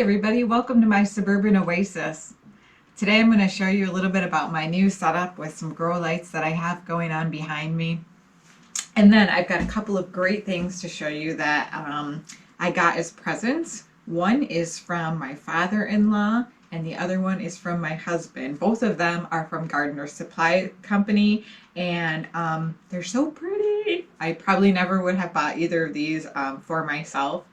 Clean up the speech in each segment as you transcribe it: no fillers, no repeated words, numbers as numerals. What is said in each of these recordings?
everybody, welcome to my Suburban Oasis. Today I'm going to show you a little bit about my new setup with some grow lights that I have going on behind me. And then I've got a couple of great things to show you that I got as presents. One is from my father-in-law and the other one is from my husband. Both of them are from Gardener Supply Company and they're so pretty. I probably never would have bought either of these for myself.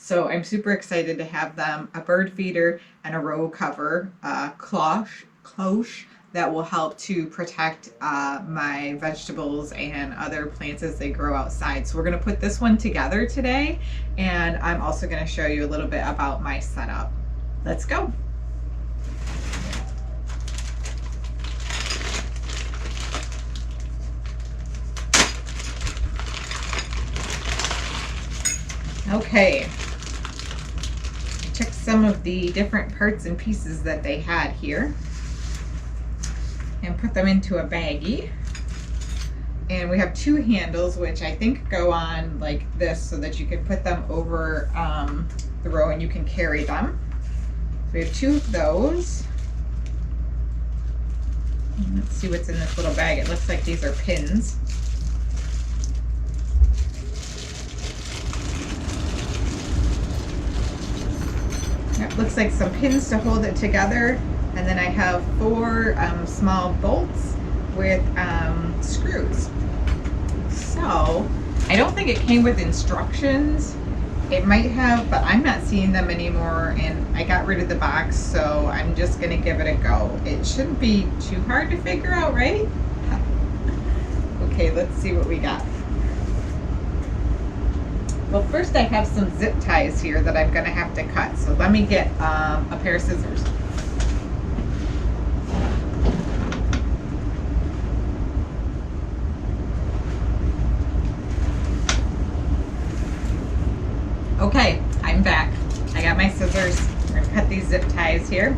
So I'm super excited to have them, a bird feeder and a row cover, Cloche, that will help to protect my vegetables and other plants as they grow outside. So we're going to put this one together today, and I'm also going to show you a little bit about my setup. Let's go. Okay. Took some of the different parts and pieces that they had here and put them into a baggie. And we have two handles which I think go on like this so that you can put them over the row and you can carry them. So we have two of those. And let's see what's in this little bag. It looks like these are pins. It looks like some pins to hold it together, and then I have four small bolts with screws. So I don't think it came with instructions. It might have, but I'm not seeing them anymore, and I got rid of the box, so I'm just gonna give it a go. It shouldn't be too hard to figure out, right? Okay, let's see what we got. Well, first I have some zip ties here that I'm going to have to cut. So let me get a pair of scissors. Okay, I'm back. I got my scissors. We're going to cut these zip ties here.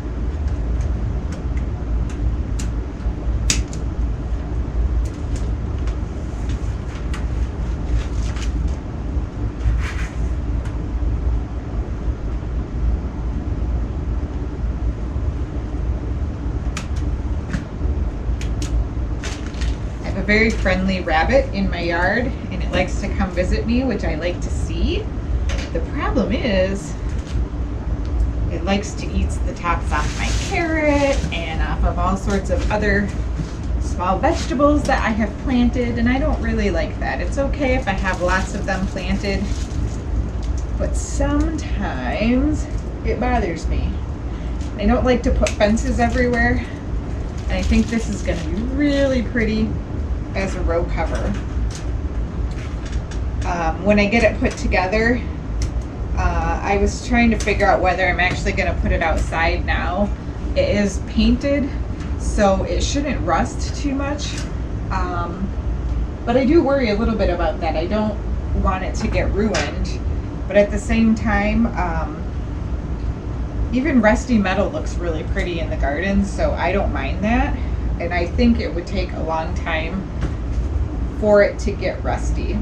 A very friendly rabbit in my yard, and it likes to come visit me, which I like to see. The problem is it likes to eat the tops off my carrot and off of all sorts of other small vegetables that I have planted, and I don't really like that. It's okay if I have lots of them planted, but sometimes it bothers me. I don't like to put fences everywhere, and I think this is going to be really pretty as a row cover. When I get it put together, I was trying to figure out whether I'm actually going to put it outside now. It is painted, so it shouldn't rust too much, but I do worry a little bit about that. I don't want it to get ruined, but at the same time, even rusty metal looks really pretty in the garden, so I don't mind that. And I think it would take a long time for it to get rusty.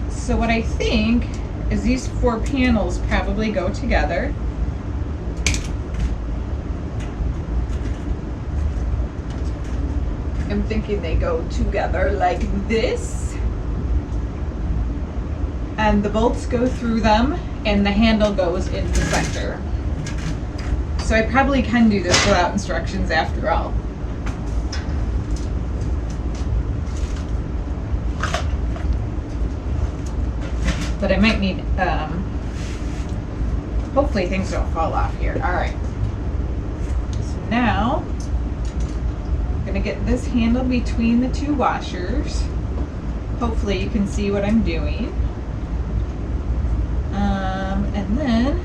So what I think is these four panels probably go together. I'm thinking they go together like this. And the bolts go through them, and the handle goes in the center. So I probably can do this without instructions after all. But I might need, hopefully things don't fall off here. All right. So now, I'm gonna get this handle between the two washers. Hopefully you can see what I'm doing. And then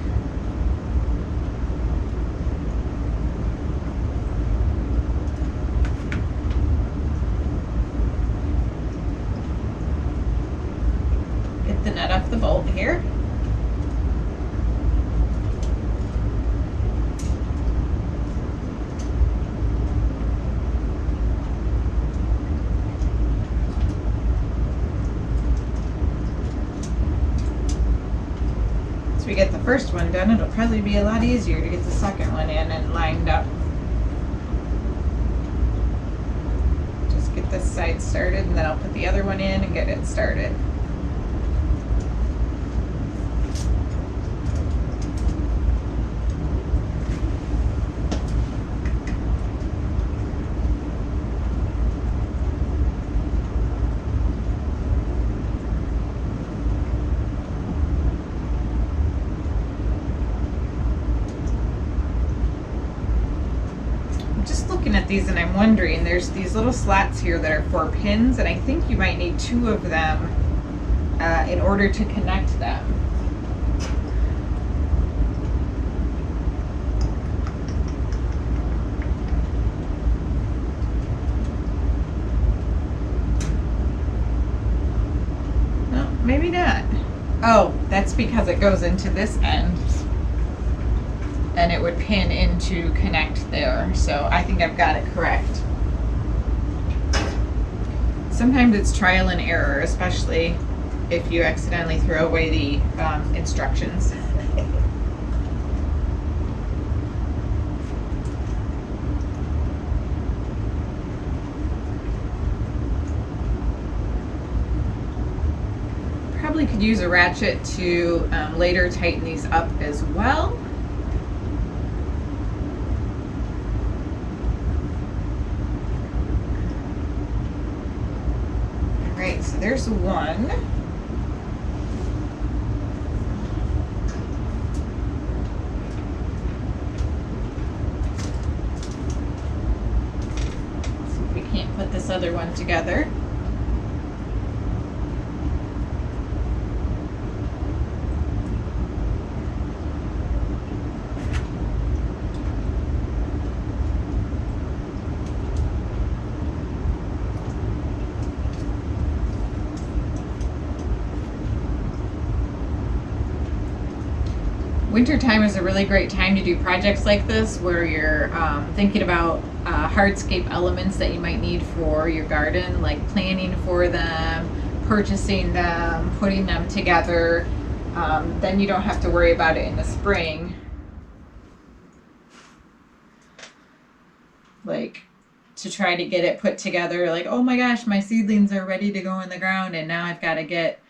get the nut off the bolt here. to get the first one done, it'll probably be a lot easier to get the second one in and lined up. Just get this side started, and then I'll put the other one in and get it started. At these, and I'm wondering, there's these little slots here that are for pins, and I think you might need 2 of them in order to connect them. No, maybe not. Oh, that's because it goes into this end. And it would pin in to connect there. So I think I've got it correct. Sometimes it's trial and error, especially if you accidentally throw away the instructions. Probably could use a ratchet to later tighten these up as well. So there's one. See if we can't put this other one together. Wintertime is a really great time to do projects like this where you're thinking about hardscape elements that you might need for your garden, like planning for them, purchasing them, putting them together. Then you don't have to worry about it in the spring. Like to try to get it put together, like, oh my gosh, my seedlings are ready to go in the ground, and now I've got to get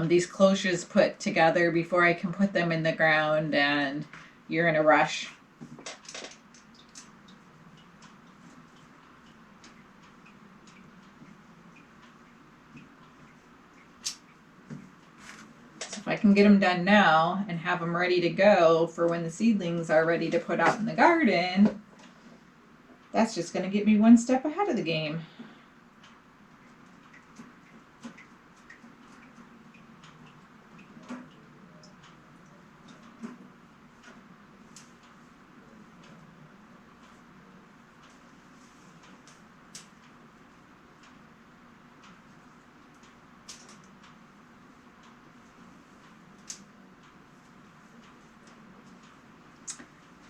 these cloches put together before I can put them in the ground, and you're in a rush. So if I can get them done now and have them ready to go for when the seedlings are ready to put out in the garden, that's just going to get me one step ahead of the game.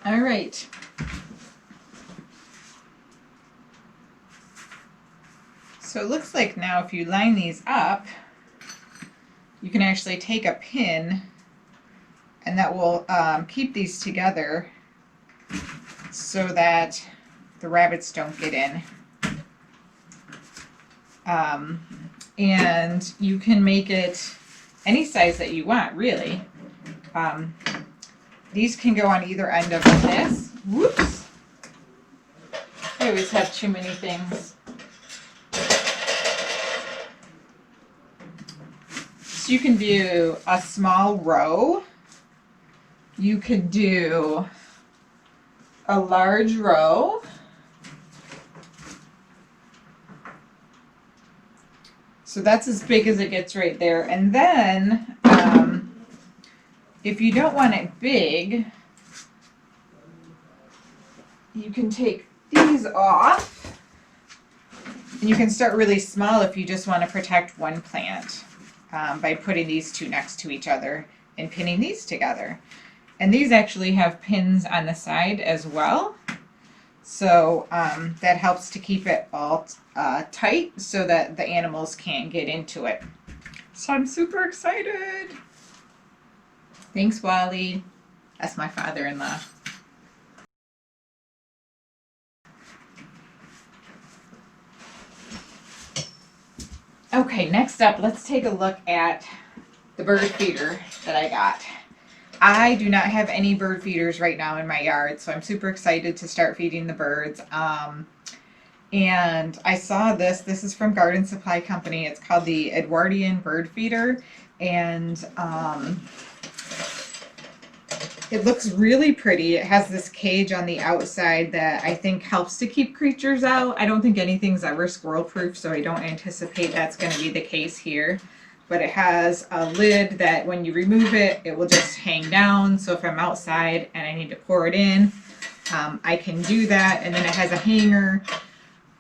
All right. So it looks like now if you line these up, you can actually take a pin, and that will keep these together so that the rabbits don't get in. And you can make it any size that you want, really. These can go on either end of this. Whoops! I always have too many things. So you can do a small row. You could do a large row. So that's as big as it gets right there. And then, if you don't want it big, you can take these off, and you can start really small if you just want to protect one plant by putting these two next to each other and pinning these together. And these actually have pins on the side as well, so that helps to keep it all tight so that the animals can't get into it. So I'm super excited. Thanks, Wally. That's my father-in-law. Okay, next up, let's take a look at the bird feeder that I got. I do not have any bird feeders right now in my yard, so I'm super excited to start feeding the birds. And I saw this. This is from Garden Supply Company. It's called the Edwardian Bird Feeder, and it looks really pretty. It has this cage on the outside that I think helps to keep creatures out. I don't think anything's ever squirrel proof, so I don't anticipate that's going to be the case here. But it has a lid that when you remove it, it will just hang down. So if I'm outside and I need to pour it in, I can do that. And then it has a hanger,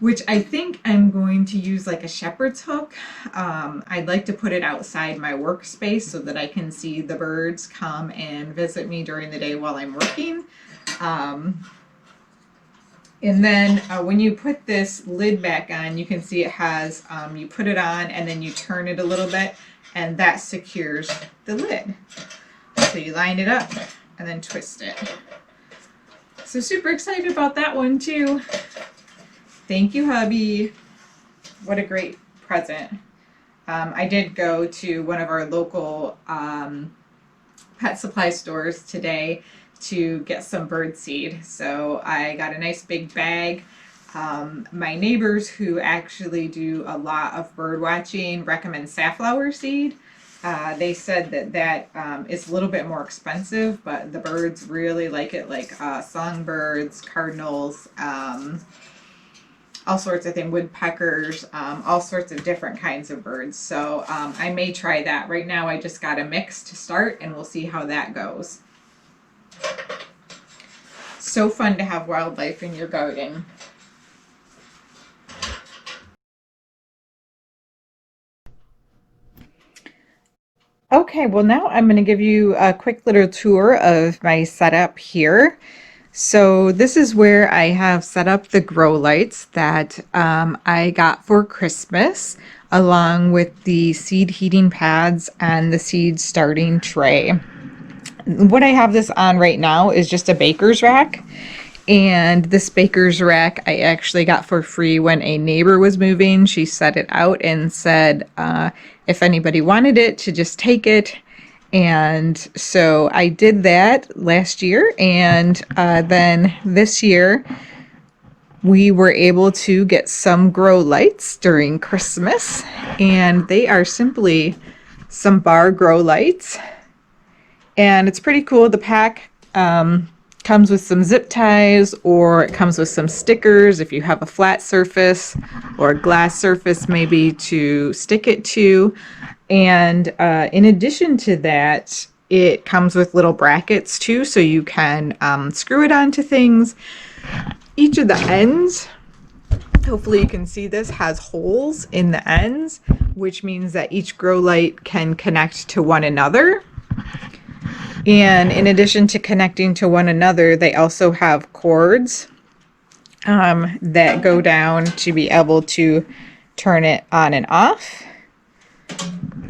which I think I'm going to use like a shepherd's hook. I'd like to put it outside my workspace so that I can see the birds come and visit me during the day while I'm working. And then when you put this lid back on, you can see it has, you put it on and then you turn it a little bit and that secures the lid. So you line it up and then twist it. So super excited about that one too. Thank you, hubby. What a great present. I did go to one of our local pet supply stores today to get some bird seed. So I got a nice big bag. My neighbors who actually do a lot of bird watching recommend safflower seed. They said that is a little bit more expensive, but the birds really like it, like songbirds, cardinals, all sorts of things, woodpeckers, all sorts of different kinds of birds. So I may try that. Right now I just got a mix to start and we'll see how that goes. So fun to have wildlife in your garden. Okay, well now I'm going to give you a quick little tour of my setup here. So this is where I have set up the grow lights that I got for Christmas, along with the seed heating pads and the seed starting tray. What I have this on right now is just a baker's rack. And this baker's rack I actually got for free when a neighbor was moving. She set it out and said if anybody wanted it to just take it. And so I did that last year, and then this year we were able to get some grow lights during Christmas, and they are simply some bar grow lights, and it's pretty cool. The pack comes with some zip ties, or it comes with some stickers if you have a flat surface or a glass surface maybe to stick it to. And in addition to that, it comes with little brackets too, so you can screw it onto things. Each of the ends, hopefully you can see this, has holes in the ends, which means that each grow light can connect to one another. And in addition to connecting to one another, they also have cords that go down to be able to turn it on and off.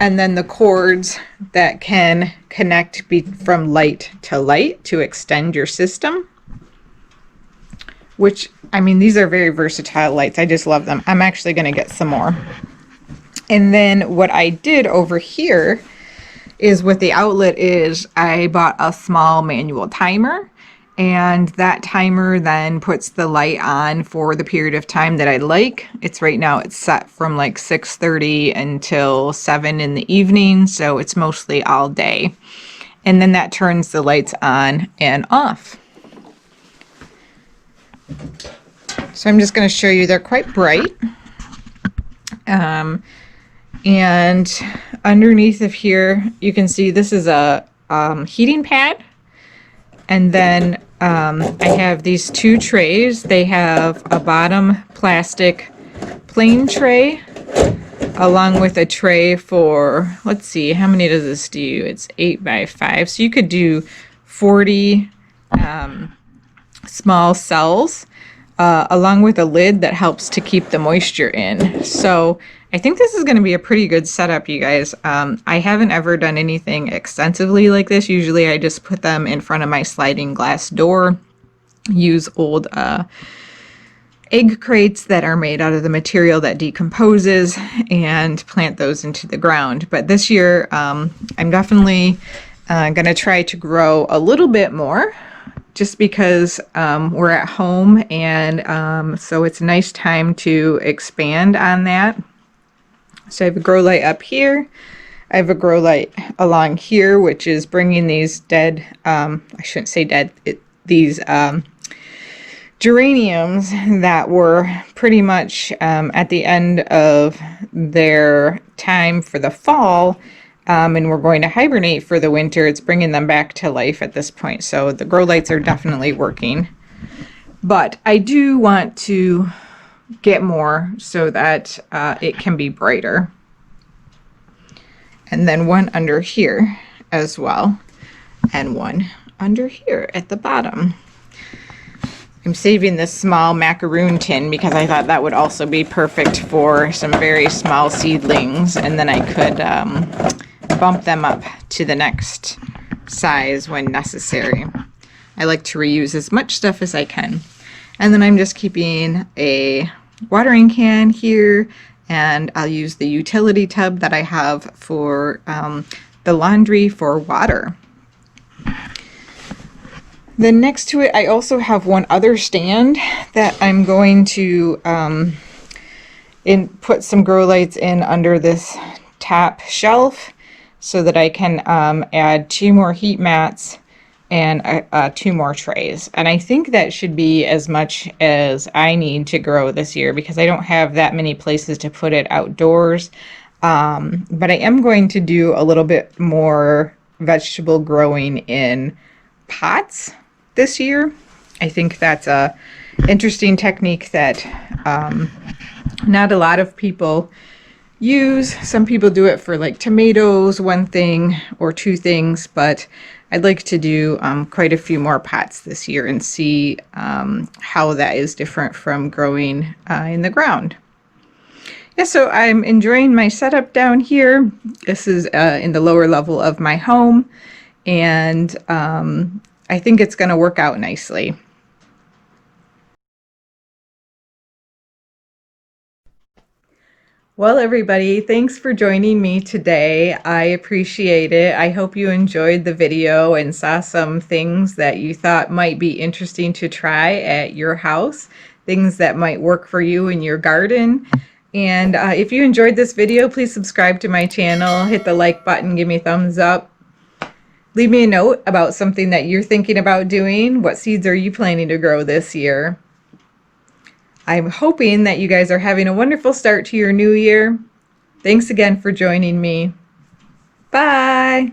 And then the cords that can connect from light to light to extend your system. Which, I mean, these are very versatile lights. I just love them. I'm actually going to get some more. And then what I did over here is with the outlet is I bought a small manual timer, and that timer then puts the light on for the period of time that I like. Right now it's set from like 6:30 until 7 in the evening, so it's mostly all day. And then that turns the lights on and off. So I'm just going to show you, they're quite bright. And underneath of here, you can see this is a heating pad. And then I have these two trays. They have a bottom plastic plain tray, along with a tray for, let's see, how many does this do? It's 8 by 5. So you could do 40 small cells, along with a lid that helps to keep the moisture in. So I think this is going to be a pretty good setup, you guys. I haven't ever done anything extensively like this. Usually I just put them in front of my sliding glass door, use old egg crates that are made out of the material that decomposes, and plant those into the ground. But this year I'm definitely going to try to grow a little bit more, just because we're at home, and so it's a nice time to expand on that. So I have a grow light up here. I have a grow light along here, which is bringing these dead, I shouldn't say dead, these geraniums that were pretty much at the end of their time for the fall, and we're going to hibernate for the winter. It's bringing them back to life at this point. So the grow lights are definitely working. But I do want to get more so that it can be brighter. And then one under here as well, and one under here at the bottom. I'm saving this small macaroon tin because I thought that would also be perfect for some very small seedlings, and then I could bump them up to the next size when necessary. I like to reuse as much stuff as I can. And then I'm just keeping a watering can here, and I'll use the utility tub that I have for the laundry for water. Then next to it, I also have one other stand that I'm going to put some grow lights in under this top shelf so that I can add 2 more heat mats and 2 more trays. And I think that should be as much as I need to grow this year because I don't have that many places to put it outdoors. But I am going to do a little bit more vegetable growing in pots this year. I think that's a interesting technique that not a lot of people use. Some people do it for like tomatoes, 1 thing or 2 things, but I'd like to do quite a few more pots this year and see how that is different from growing in the ground. Yeah, so I'm enjoying my setup down here. This is in the lower level of my home, and I think it's going to work out nicely. Well, everybody, thanks for joining me today. I appreciate it. I hope you enjoyed the video and saw some things that you thought might be interesting to try at your house, things that might work for you in your garden. And if you enjoyed this video, please subscribe to my channel, hit the like button, give me a thumbs up. Leave me a note about something that you're thinking about doing. What seeds are you planning to grow this year? I'm hoping that you guys are having a wonderful start to your new year. Thanks again for joining me. Bye.